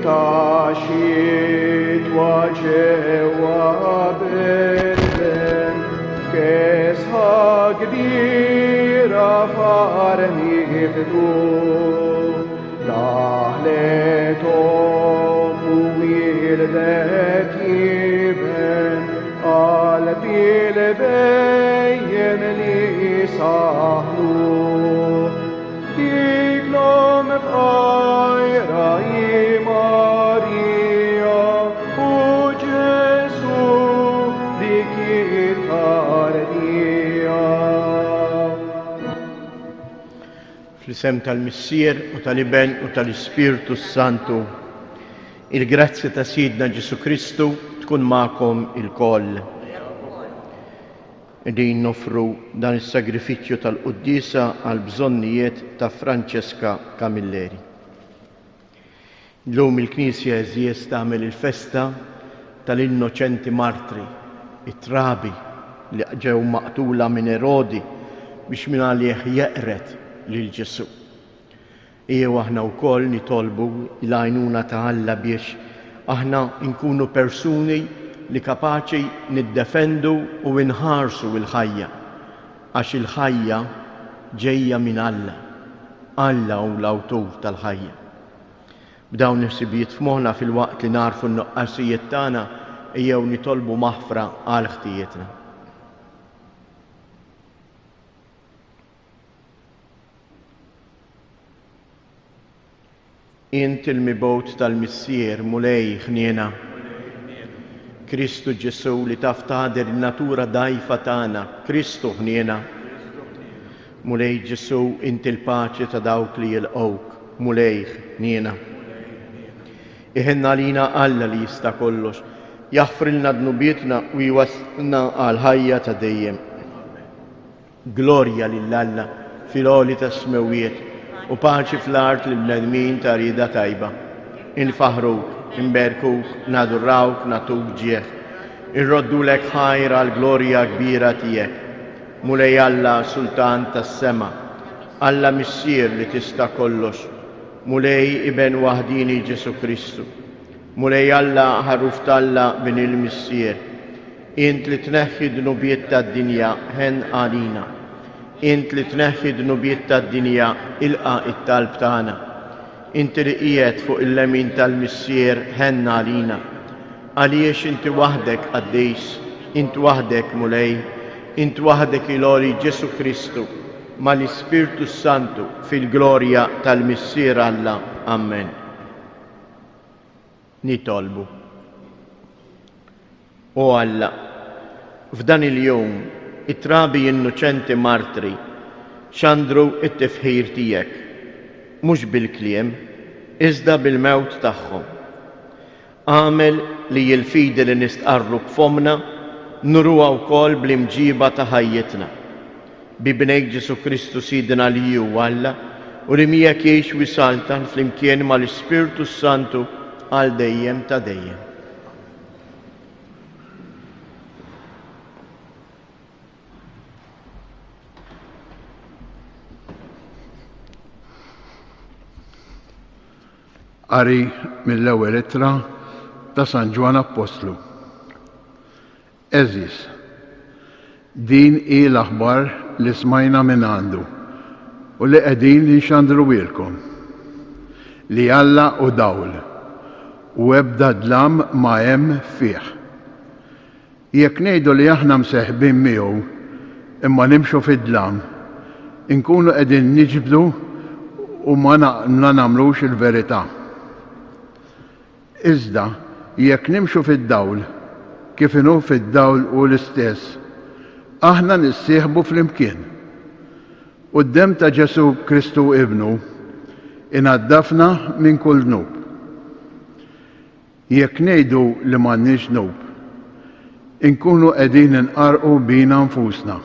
ta' xitwa ġewwa Betlem, kesħa kbira farmi ħifdu, daħlet ommu wildet jiben, qalbi l-bejjem li saħlu. Diklom f'ajra Marija u Ġesu dik it-tardija. Fl-isem tal-Missier u tal-Iben u tal-Ispirtu Santu, il-grazzja ta' Sidna Ġesu Kristu tkun magħkom il-koll. Qegħdin nofru dan is-sagrifiċċju tal-Qudiesa għal bżonnijiet ta' Franċeska Camilleri. Llum il-Knisja eżies tagħmel il-festa tal-innoċenti martri, it-trabi li ġew maqtula minn Erodi biex min għalih jeqret lil Ġesu. Ejjew aħna wkoll nitolbu l-għajnuna ta' Alla biex aħna nkunu persuni li kapaċi niddefendu u nħarsu l-ħajja, għax il-ħajja ġejja minn Alla. Alla hu l-awtur tal-ħajja. B'dawn is-sibijiet f'moħħna fil-waqt li narfu n-nuqqasijiet tagħna ejjew nitolbu maħfra għal ħtijietna. Int il-mibgħut tal-Missier mulej ħniena, Kristu Ġesu li taf taħder in-natura dgħajfa tagħna, Kristu ħniena. Mulej Ġesu inti l-paċi ta' dawk li jilqgħuk, mulej ħniena. Iħenna lina Alla li jista' kollox, jaħfrilna dnubietna u jwassilna għal ħajja ta' dejjem. Glorja lil Alla fil-għoli tas-smewiet u paċi fl-art lill-bnedmin ta' rieda tajba. Infaħruk, inberkuk, nadurrawk, natuk ġieħ. Irroddulek ħajra l-glorja kbira tiegħek. Mulej Alla Sultan tas-sema, Alla Missier li tista' kollox. Mulej Iben waħdini Ġesu Kristu. Mulej Alla ħaruf talla bin il-Missier. Int li tneħħi dnubiet tad-dinja ħen għalina. Int li tneħħi dnubiet tad-dinja ilqa' it-talb tagħna. Inti li qiegħed fuq il-lemin tal-Missier ħenna għalina. Għaliex inti waħdek qaddejs, inti waħdek mulej, inti waħdek il-għoli Ġesu Kristu mal-Ispirtu Santu fil-glorja tal-Missier Alla. Amen. Nitolbu. O Alla, f'dan il-jum it-trabi innoċenti martri xandru it-tifħir tiegħek, mhux bil-kliem, iżda bil-mewt tagħhom. Għamel li jil-fidi li nistqarru b'fomna nurruha wkoll bl-imġiba ta' ħajjitna. Bi bnejk Ġesu Kristu Sidna li hu Alla u li miegħek jgħix wisaltan flimkien mal-Ispirtu Santu għal dejjem ta' dejjem. Qari mill-ewwel ittra ta' San Ġwan Apostlu. Eżis, din hi l-aħbar li smajna minn għandu u li qegħdin nixandruwilkom li Alla u dawl u ebda dlam ma hemm fih. Jekk ngħidu li aħna mseħbin miegħu imma nimxu fid-dlam, inkunu qegħdin niġbdu u ma nagħmlux il-verità. Iżda, jekk nimxu fid-dawl, kif inhu fid-dawl u l-istess, aħna nissieħbu flimkien. Quddiem ta' Ġesu Kristu Ibnu, inaddafna minn kull dnub. Jekk ngħidu li m'għandniex dnub, inkunu qegħdin inqarqu bina nfusna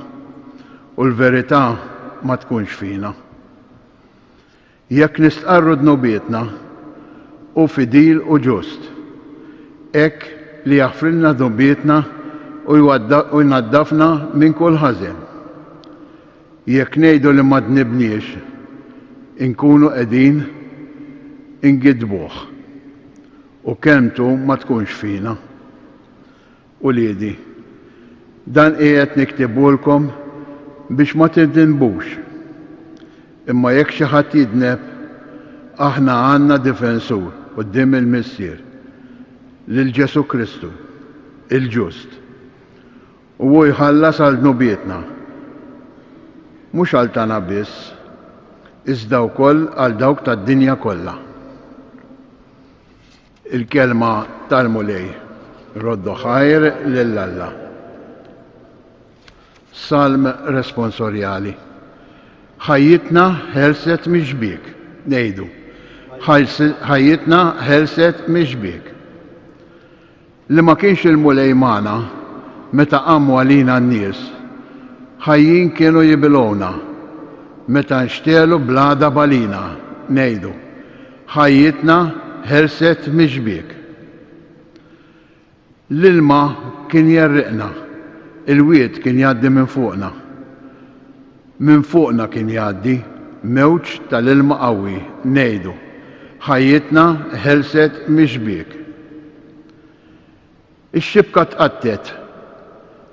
u l-verità ma tkunx fina. Jekk nistqarru dnubietna, u fidil u ġust, hekk li jaħfrilna dnubietna u jnaddafna minn kull ħażen. Jekk ngħidu li ma dnibniex, inkunu qegħdin ingidbuh u kelmtu ma tkunx fina. Uliedi, dan qiegħed niktibulkom biex ma tindinbux. Imma jekk xi ħadd jidneb, aħna għandna difensur quddiem il-Missier lil Ġesu Kristu, il-Ġust. U hu jħallas għal dnubietna. Mhux għal tagħna biss, iżda wkoll għal dawk tad-dinja kollha. Il-kelma tal-mulej roddu ħajr lill-Alla. Salm responsorjali. Ħajjitna ħelset mhix bik, ngħidu. Ħajjitna ħelset mhix bik. Li ma kienx il-mulej magħna meta qammu għalina n-nies, ħajjin kienu jibilgħuna meta nxtielu blada balina, ngħidu. Ħajjitna ħelset mhix bik. L-ilma kien jerriqna, il-wied kien jgħaddi minn fuqna. Minn fuqna kien jgħaddi mewġ tal-ilma qawwi, ngħidu. Ħajjitna ħelset mhix bik. Ix-xibka tqattet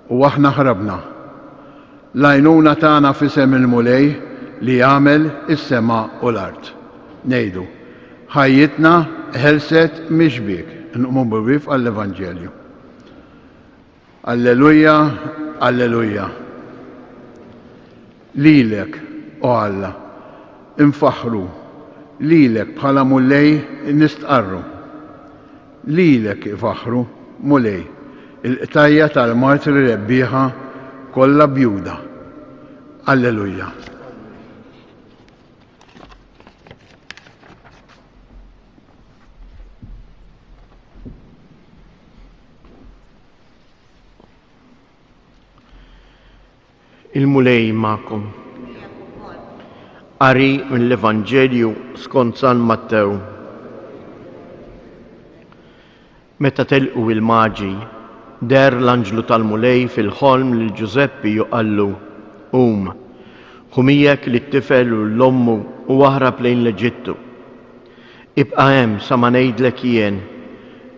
u aħna ħrabna. L-għajnuna tagħna f'isem il-mulej li jagħmel is-sema u l-art. Ngħidu. Ħajjitna ħelset mhix bik. Nqummu bil-wif għall-Evanġelju. Alleluja, alleluja. Lilek, o Alla, infaħru, lilek bħala mulej nistqarru. Lilek ifaħru mulej, il-qtajja tal-martri rebbieħa kollha bjuda. Alleluja. Il-mulej ma'kom. Qari mill-Evanġelju skont San Mattew. Meta telqu il-maġi, der l-anġlu tal-mulej fil-ħolm lil Ġuseppi juqallu, ħumijek li t-tifel u l-ommu u waħrab lejn l-Eġittu. Ibqa' hemm sa ma ngħidlek jien,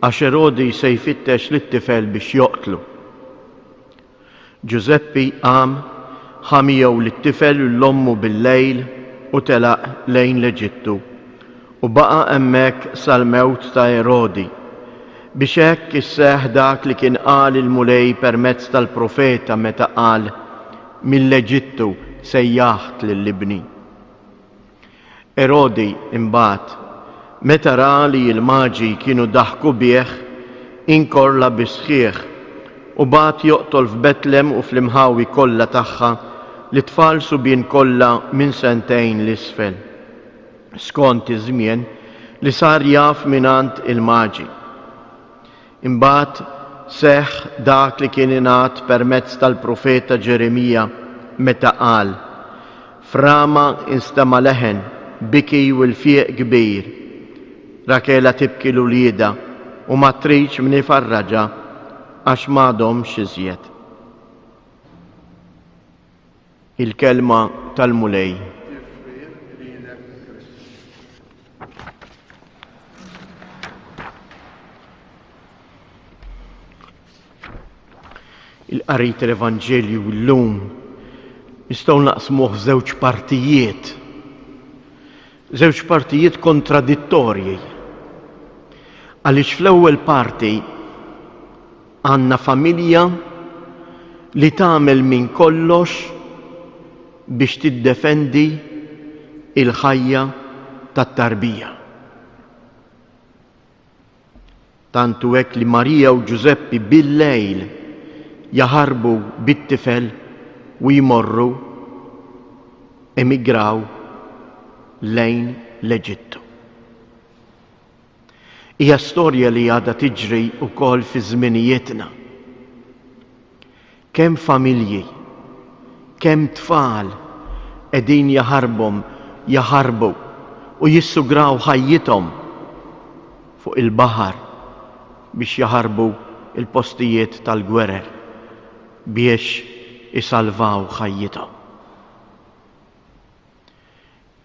għax Erodi se jfittex lit-tifel biex joqtlu. Ġuseppi qam ħamijew lit-tifel u l-ommu bil-lejl u telaq lejn l-Eġittu u baqa' hemmhekk sal-mewt ta' Erodi biex hekk isseħħ dak li kien qal il-mulej permezz tal-profeta meta qal mill-Eġittu sejjaħt lill-ibni. Erodi imbagħad meta ra li l-maġi kienu daħku bih inkorla bi sħiħ u bagħat joqtol f'Betlem u fl-imħawi kollha tagħha li tfal subien kollha minn sentejn l-isfel. Skont iż-żmien li sar jaf minant il-maġi. Imbagħad seħħ dak li kien ingħad permezz tal-profeta Ġeremija meta qal: Frama instama leħen biki u l-fieq kbir. Rakela tibki l-ulieda u ma tridx min ifarraġa għax m'għadhomx iżjed. Il-kelma tal-mulej. Il-qari tal-Evanġelju llum nistgħu naqsmuh f'żewġ partijiet. Żewġ partijiet kontradittorji. Għaliex fl-ewwel parti għandna familja li tagħmel minn kollox biex tiddefendi il-ħajja tat-tarbija. Tantu hekk li Marija u Ġuseppi bil-lejl jaħarbu bit-tifel u jmorru emigraw lejn l-Eġittu. Hija storja li għadha tiġri wkoll fi żminijietna. Kemm familji, kemm tfal qegħdin jaħarbu u jissugraw ħajjithom fuq il-baħar biex jaħarbu il-postijiet tal-gwerer biex isalvaw ħajjithom.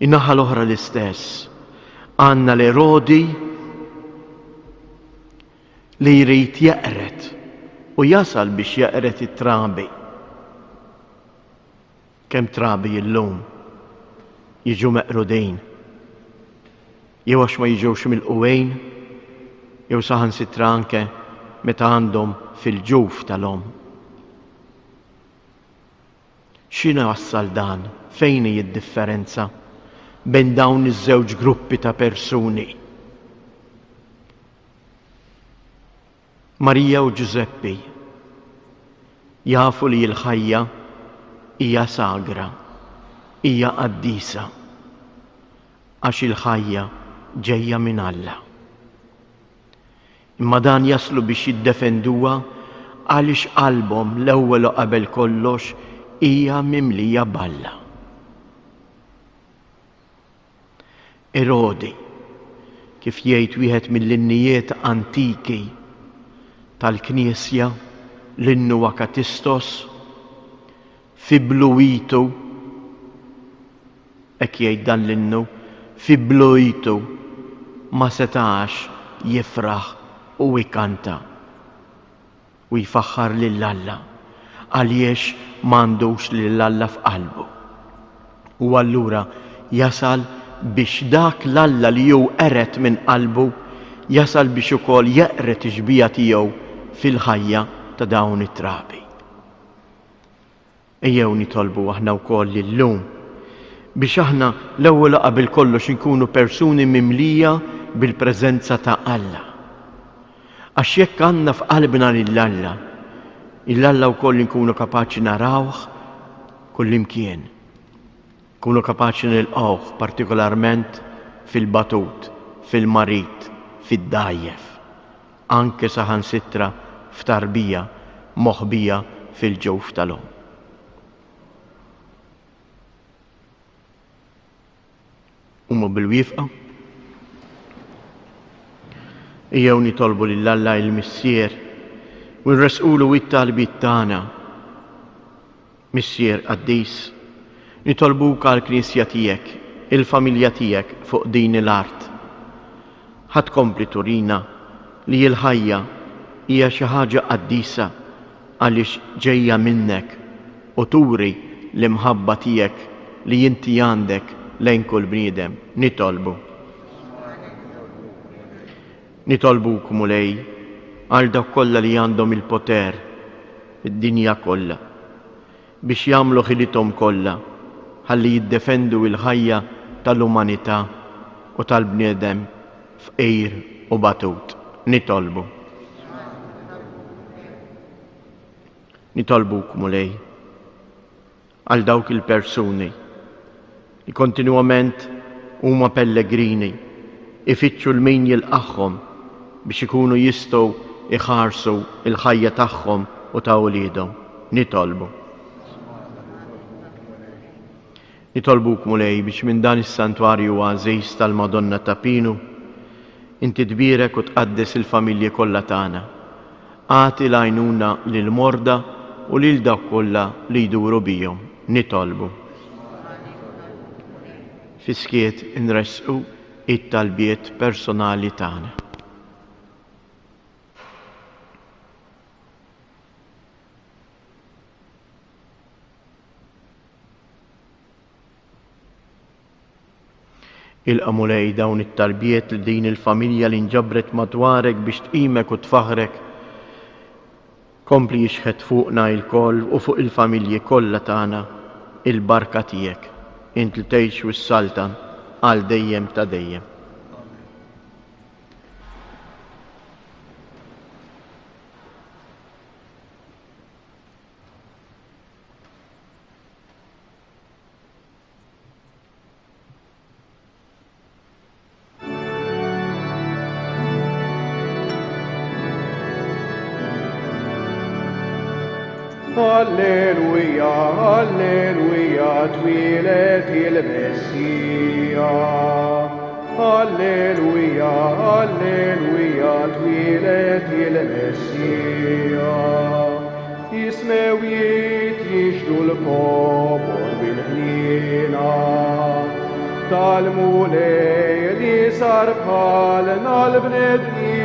In-naħa l-oħra l-istess għandna l-Erodi li jrid jaqret u jasal biex jaqret it-trabi. Kemm trabi illum jiġu meqrudin, jew għax ma jiġux mill-qwejn, jew saħansitra anke meta għandhom fil-ġuf tal-om. X'inhu wassal dan? Fejn hi d-differenza bejn dawn iż-żewġ gruppi ta' persuni? Marija u Giuseppi jafu li l-ħajja hija sagra, hija qaddisa, għax il-ħajja ġejja minn Alla. Imma dan jaslu biex jiddefenduha għaliex qalbhom l-ewwel u qabel kollox hija mimlija b'Alla. Erodi, kif jgħid wieħed mill-innijiet antiki tal-Knisja, l-innu Akatistos, fi bluitu, hekk jgħid dan l-innu, fi bluitu ma setax jifraħ u jkanta u jfaħħar lill-Alla għaliex m'għandux lill-Alla f'qalbu. U allura jasal biex dak l-Alla li jew qeret minn qalbu jasal biex ukoll jaqret ix-xbija tiegħu fil-ħajja ta' dawn it-trabi. Ejjew nitolbu aħna wkoll illum biex aħna l-ewwel qabel kollox inkunu persuni mimlija bil-preżenza ta' Alla. Għax jekk għandna f'qalbna lill-Alla, il-Alla wkoll inkunu kapaċi narawh kullimkien. Kunu kapaċi nilqawh partikolarment fil-batut, fil-marit, fid-dajjef, anke saħansitra f'tarbija moħbija fil-ġewf tal-om. Umu bil-wifqa, ejjew nitolbu lill-Alla il-Missier u nresqulu it-talbiet tagħna. Missier qaddis, nitolbuk għall-Knisja tiegħek, il-familja tiegħek fuq din l-art. Ħadd kompli turina li l-ħajja hija xi ħaġa qaddisa għaliex ġejja minnek u turi l-imħabba tiegħek li inti għandek lejn kull bniedem. Nitolbuk mulej għal dak kollha li għandhom il-poter id-dinja kollha biex jagħmlu ħilithom kollha ħalli jiddefendu l-ħajja tal-umanità u tal-bniedem f'qejr u batut. Nitolbuk mulej għal dawk il-persuni li kontinwament huma pellegrini ifittxu l-min jilqagħhom biex ikunu jistgħu iħarsu l-ħajja tagħhom u ta' wliedhom. Nitolbuk mulej biex minn dan is-santwarju għażiż tal-Madonna ta' Pinu inti tbierek u tqaddes il-familji kollha tagħna. Għati l-għajnuna lill-morda u lil dawk kollha li jduru bihom. Fiskiet inresqu it-talbiet personali tagħna. Il-qamulej dawn it-talbiet li din il-familja li nġabret madwarek biex tqimek u tfaħrek kompli jixħed fuqna il-koll u fuq il-familji kollha tagħna il-barka tiegħek. Int li tgħix wis-saltan għal dejjem ta' dejjem. Alleluia, alleluia, twilet il-Messija. Alleluia, alleluia, twilet il-Messija. Jismewiet jixdu l-popol bil-ħnina. Tal-mulej li sar bħalna l-bnedmin.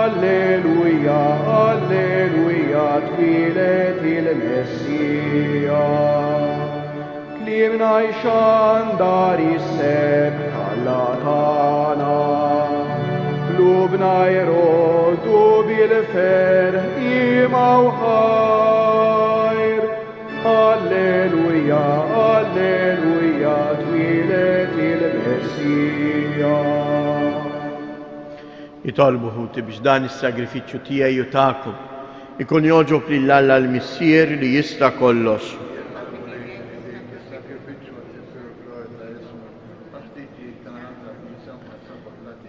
Alleluia, alleluia, twilet il-Messija. Klimna jxandar jisseb tal-latana, Lubna jrodu bil-fer imaw ħajr. Alleluia, alleluia, twilet il-Messija. Jitolbu ħuti biex dan is-sagrifiċċju tiegħi u tagħkom ikun joġob lill-Alla l-Missier li jista' kollox.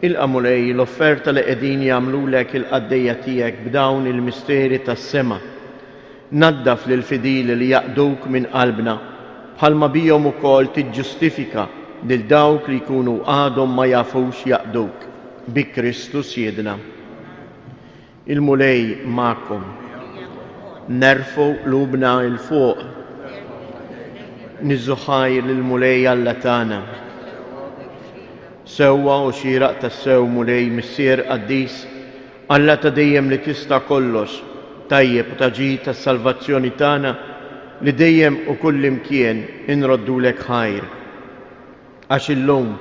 Il-qamulej l-offerta li qegħdin jagħmlulek il-qaddejja tiegħek b'dawn il-misteri tas-sema. Naddaf lil fidili li jaqduk minn qalbna bħalma bihom ukoll tiġġustifika lil dawk li jkunu għadhom ma jafux jaqduk. Bi Kristus Jedna. Il-mulej ma'kom. Nerfu lubna il-fuq. Nizzuħajr il-mulej Alla tagħna. Sewwa u xieraq tas-sew mulej missier qaddis Alla ta' dejjem li tista' kollox, tajjeb u taġi tas-salvazzjoni tagħna li dejjem u kull imkien inroddulek ħajr. Għax illum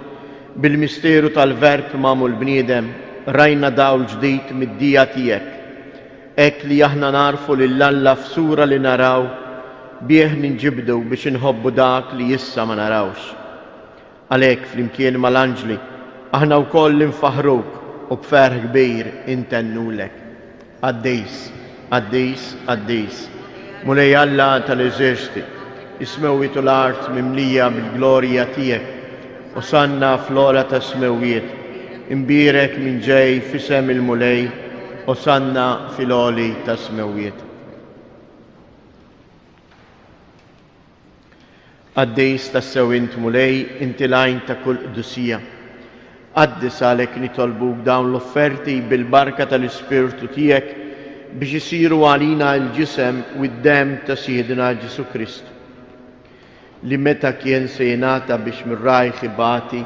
bil-misteru tal-verb magħmul bniedem rajna dawl ġdid mid-dija tiegħek. Hekk li aħna narfu lill-Alla f'sura li naraw bih ninġibdu biex inħobbu dak li issa ma narawx. Għalhekk flimkien mal-anġli aħna wkoll infaħruk u b'ferħ kbir intennulek. Għaddejs, għaddejs, għaddejs. Mulej Alla tal-eżerċiti, ismewwiet u l-art mimlija bil-glorja tiegħek. Osanna fl-ora ta' smewwiet, imbirek minn ġej fisem il-mulej, osanna fil-oli ta' smewwiet. Għaddejs ta' sewint mulej, inti lajn ta' kull qdusija. Għaddi salek nitolbuk dawn l-offerti bil-barka tal-Ispirtu tiegħek biex isiru għalina l-ġisem u d-dem ta' Siedna Ġesu Kristu. Li meta kien se jingħata biex mir-rajħ ibati,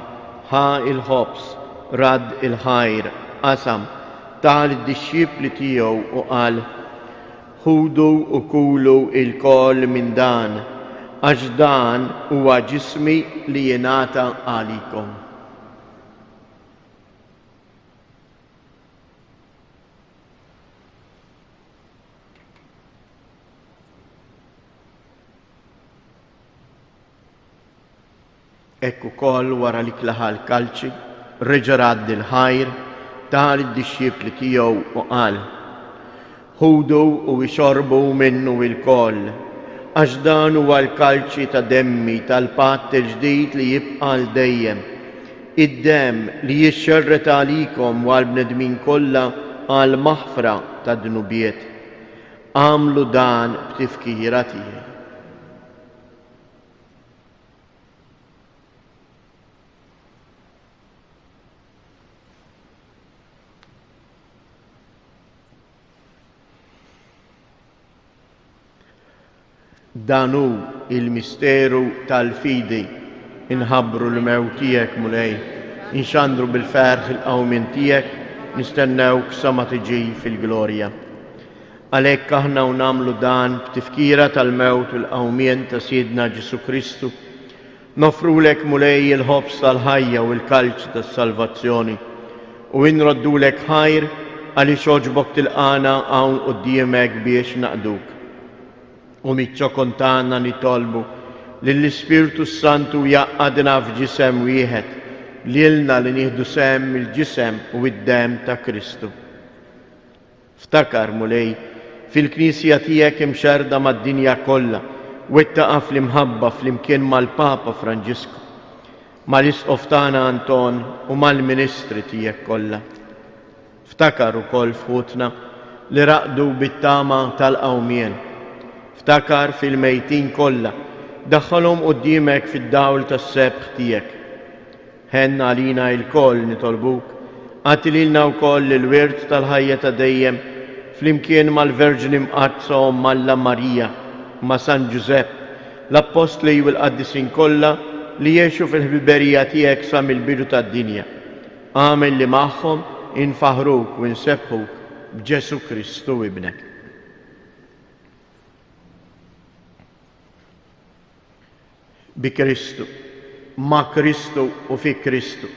ħa il-ħobs, rad il-ħajr, qasam, tal id-dixxipli tiegħu u qal: ħudu u kulu il-koll minn dan, għax dan huwa ġismi li jingħata għalikom. Ekku koll wara li klaħal kalċi, reġa' radd il-ħajr, tal id-dixxipli tiegħu u qal: ħudu u ixorbu minnu il-koll, għax dan huwa l-kalċi ta' demmi tal-patt il-ġdid li jibqa' l dejjem. Id-demm li jixxerret għalikom u għall-bnedmin kollha għal maħfra ta' dnubiet. Għamlu dan b'tifkira tiegħi. Danu il-misteru tal-fidi, inħabbru l-mew tiegħek mulej, inxandru bil-ferħ il-qawmin tiegħek, nistennewk sa ma tiġi fil-glorja. Għalhekk aħna u nagħmlu dan b'tifkira tal-mewt u l-qawmien ta' Siedna Ġesu Kristu, nofrulek mulej il-ħobs tal-ħajja u l-kalċ tas-salvazzjoni u inroddulek ħajr għaliex oġbok tilqana hawn quddiemek biex naqduk. U miċċo kontana nitolbu lill-Ispirtu Santu jaqqadna f'ġisem wieħed lilna li nieħdu sem il-ġisem u id-dem ta' Kristu. Ftakar mulej fil-Knisja tiegħek imxerda mad-dinja kollha u ittaqa' fl-imħabba flimkien mal-Papa Franġisku, mal-Isqof tagħna Anton u mal-Ministri tiegħek kollha. Ftakar ukoll f'ħutna li raqdu bit-tama tal-qawmien. Ftakar fil-mejtin kollha, daħħalhom quddiemek fid-dawl tas-sebħ tiegħek. Ħenna għalina l-koll nitolbuk, għati lilna wkoll il-wirt tal-ħajja ta' dejjem flimkien mal-Verġini mqazza u Alla Marija, ma' San Ġusepp, l-Apostli u l-Qaddisin kollha li jgħixu fil-ħbiberija tiegħek sa mill-bidu tad-dinja. Għamel li magħhom infaħruk u nsebħuk b'Ġesu Kristu ibnek. Bi Kristu, ma' Kristu u fi Kristu.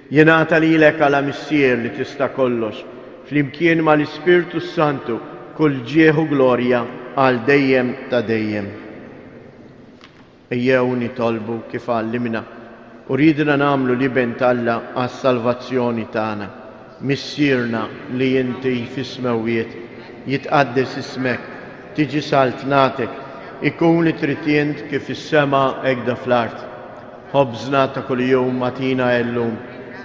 Jenata lilek għala missier li tista' kollox, flimkien ma' l-Ispirtu Santu, kull ġieħu glorja għal dejjem ta' dejjem. Ejjew nitolbu kif għallimna u ridna namlu li bentalla għas salvazzjoni tagħna. Missierna li inti fis-smawiet, jitqaddes ismek, tiġi saltnatek, ikun tritjent kif is-sema hekk fl-art. Ħobżna ta' kuljum matina llum,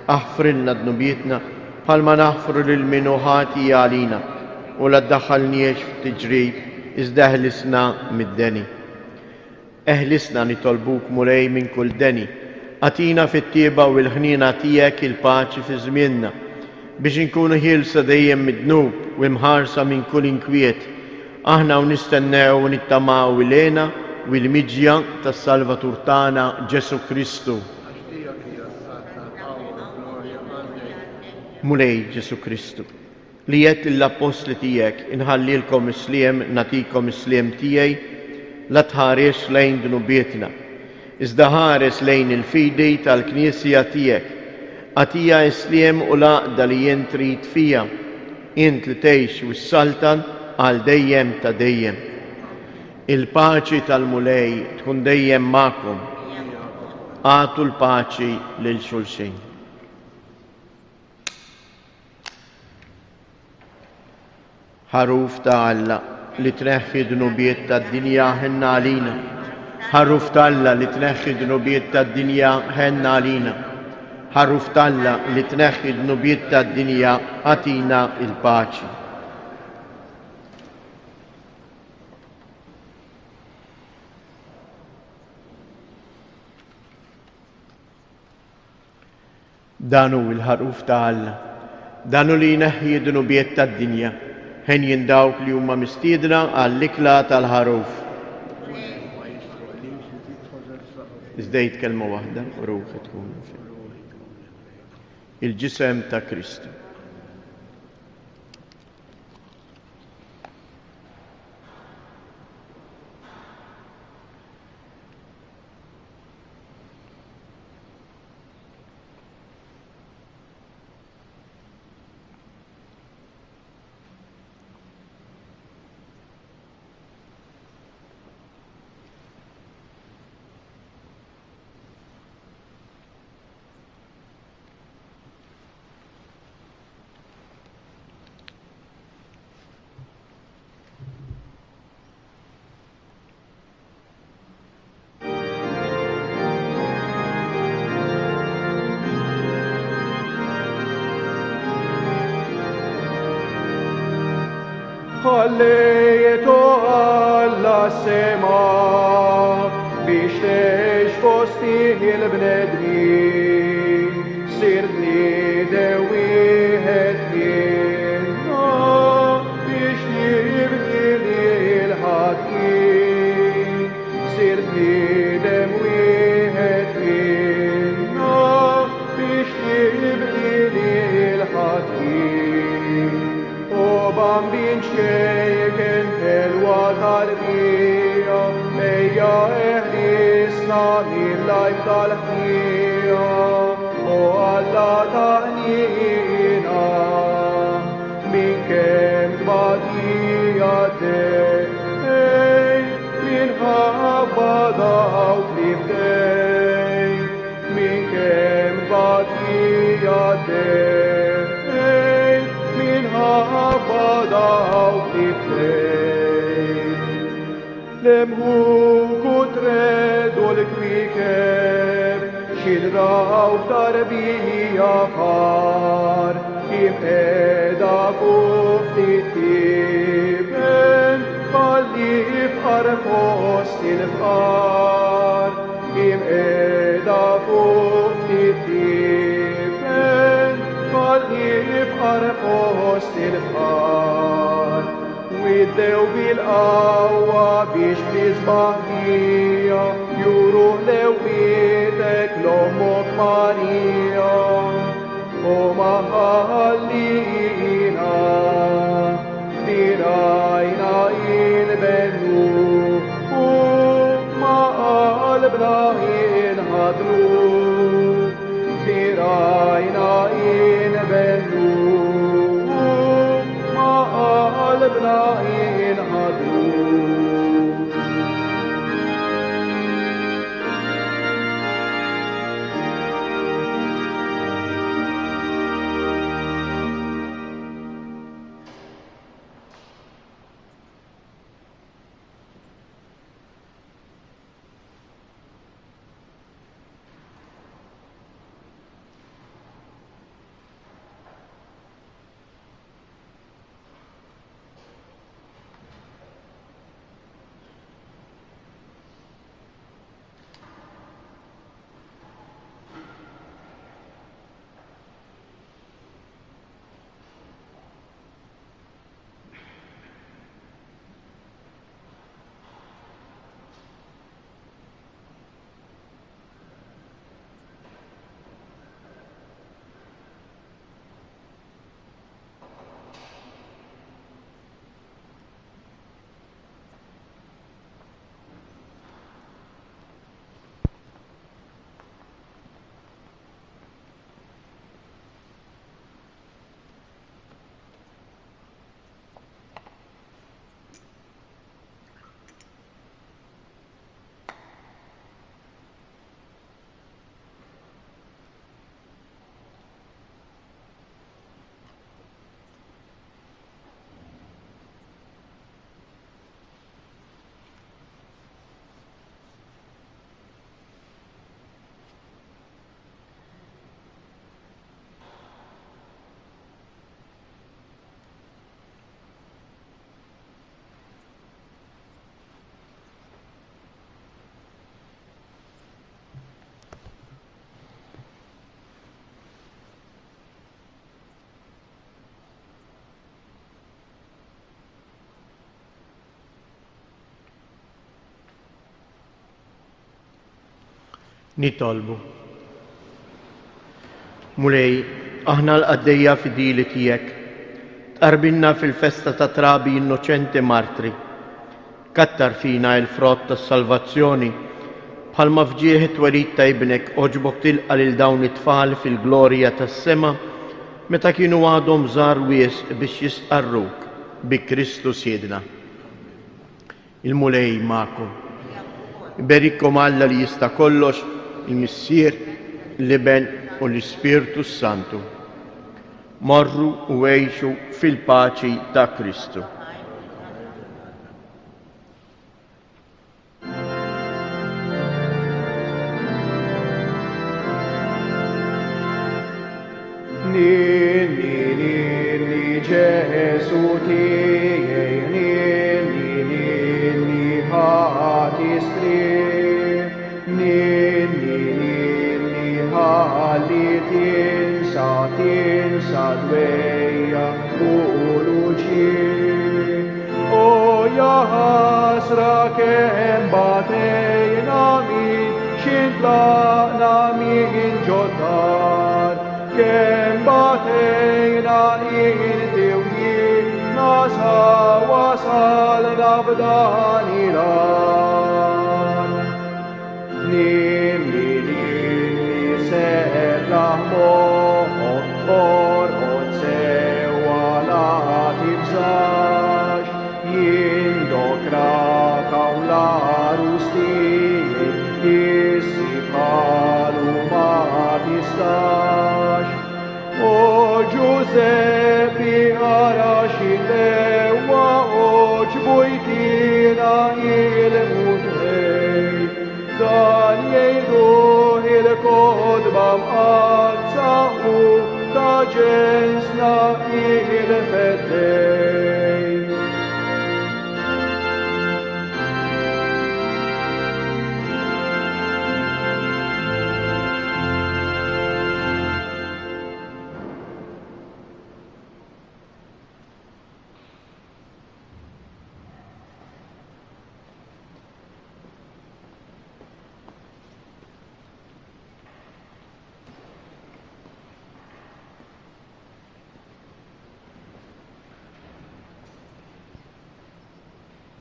aħfrilna dnubietna bħalma naħfru lil minu ħati għalina u la ddaħħalniex f'tiġrib iżda eħlisna mid-deni. Eħlisna nitolbuk mulej minn kull deni, għatina fit-tieba u l-ħnina tiegħek il-paċi fi żmienna biex inkunu ħielsa dejjem mid-dnub u imħarsa minn kull inkwiet. Aħna u nistennew u nittamaw ilena u l-miġja tas-Salvatur tagħna Ġesu Kristu. Mulej Ġesu Kristu, li jett l-apostli tiegħek inħallilkom isliem natikom isliem tiegħi, la tħares lejn dnubietna, iżda ħares lejn il-fidi tal-Knisja tiegħek. Għatija isliem u laqda li jien trid fija, int li tgħix u s-saltan għal dejjem ta' dejjem. Il-paċi tal-mulej tkun dejjem magħkom. Għatu l-paċi lil xulxin. Ħaruf ta' Alla li tneħħi dnubiet tad-dinja ħenna għalina. Ħaruf ta' Alla li tneħħi dnubiet tad-dinja ħenna għalina. Ħaruf ta' Alla li tneħħi dnubiet tad-dinja għatina il-paċi. Danu il-ħaruf ta' Alla, danu li jneħħi dnubiet tad-dinja, ħen jindawk li huma mistiedna għall-ikla tal-ħaruf. Iżdejt kelma waħda u ruħi tkun il-ġisem ta' Kristu. ħallejtu Alla sema biex tex fostin il-bnedmin, sir bniedem wieħed jiena biex jibni l-ħaddin, sir bniedem wieħed jiena biex jibni l-ħaddin. Bambin xejken telwa tal-ħija, mejja eħlisna il-lajf tal-ħija, u Alla taħnina, min kem tbatija dej, minħabba dawk li bdej, min kem tbatija dej, minħabba dawk li bdej. Lemħu kutredu l-kwikeb, xilraw tarbija far, kim edha kufti tiben, balli fqar fost il-far, kim edha kufti tiben, balli fqar fost il-far. Widdew bil-qawwa biex fl-isbaħija juruh lewietek l-Ommok Marija u ma ħallina Nitolbu. Mulej, aħna l-qaddejja fidili tijek, tqarbinna fil-festa ta' trabi innoċenti martri, kattar fina il-frott tas salvazzjoni, bħalma fġieħ it-twelit ta' ibnek oġbok tilqa lil dawn it-tfal fil-glorja tas-sema, meta kienu għadhom żgħar wies biex jistqarruk bi Kristu siedna. Il-mulej ma'kom. Berikkom Alla li jista' kollox, il-Missier, l-Iben u l-Ispirtu Santu. Morru u għejxu fil-paċi ta' Kristu. Nini Gesù tiegħi, nini ħati stri, nini ħalli tinsa dwejja u luċi. O ja ħasra kemm batejna min xintlaqna min ġodar, kemm batejna inti u jiena wasalna f'dan il-għan. Nimni sellaħ moħħok borqod sewa la tibżax, jindokra kawla rustijiet jissibħalu ma tistax. O Giuseppi għarax il-ewa oġbujtina il-mutej, dan jgħidu il-kodba mqazza u ta' ġensna il-fette.